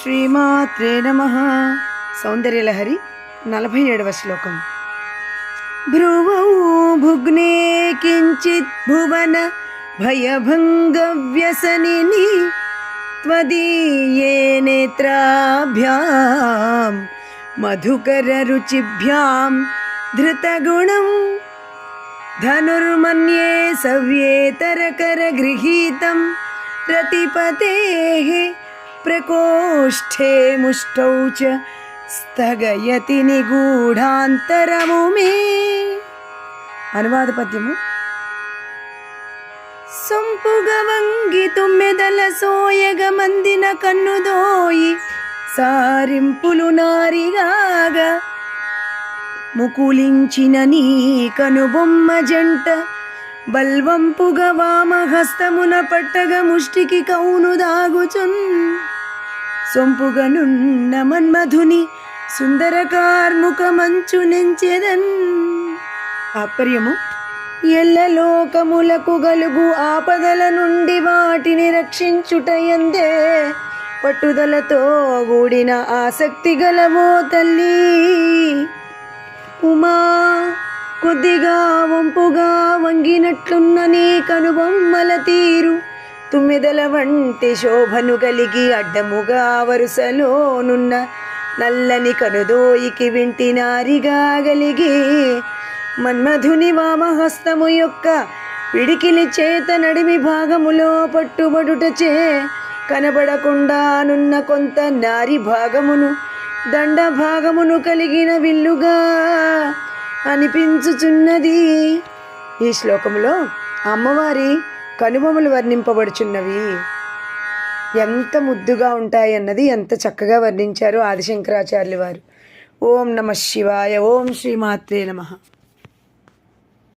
శ్రీమాత్రే నమః. సౌందర్యలహరి 47వ శ్లోకం. భ్రువౌ భుగ్నే కించిత్ భువన భయభంగవ్యసనిని త్వదీయే నేత్రాభ్యాం మధుకర రుచిభ్యాం ధృతగుణం ధనుర్మన్యే సవ్యేతరకర గృహీతం రతిపతేః ప్రకోష్ఠే ముష్టౌ చ స్థగయతి నిగూఢాంతరము మే. అనువాద పద్యము. సొంపుగ వంగి తుమ్మెదల సోయగ మందిన కన్నుదోయి సారింపులు నారిగాగ ముకులించిన నీ కనుబొమ్మ జంట బల్వంపుగ వామహస్తమున పట్టగ ముష్టికి కౌను దాగుచున్ సొంపుగనున్న మన్మధుని సుందర కార్ముక మంచు నెంచెదన్. తాత్పర్యము. ఎల్లలోకములకు గలుగు ఆపదల నుండి వాటిని రక్షించుటయందే పట్టుదలతో కూడిన ఆసక్తి గలవో తల్లి ఉమా. కొద్దిగా వంపుగా వంగినట్లున్న నీ కనుబొమ్మల తీరు తుమ్మెదల వంటి శోభను కలిగి అడ్డముగా వరుసలోనున్న నల్లని కనుదోయికి వింటి నారిగా గలిగి మన్మధుని వామహస్తము యొక్క పిడికిలి చేత నడిమి భాగములో పట్టుబడుటచే కనబడకుండానున్న కొంత నారి భాగమును దండ భాగమును కలిగిన విల్లుగా అనిపించుచున్నది. ఈ శ్లోకంలో అమ్మవారి కనుబొమ్మలు వర్ణింపబడుచున్నవి. ఎంత ముద్దుగా ఉంటాయన్నది ఎంత చక్కగా వర్ణించారు ఆదిశంకరాచార్యులు వారు. ఓం నమః శివాయ. ఓం శ్రీమాత్రే నమః.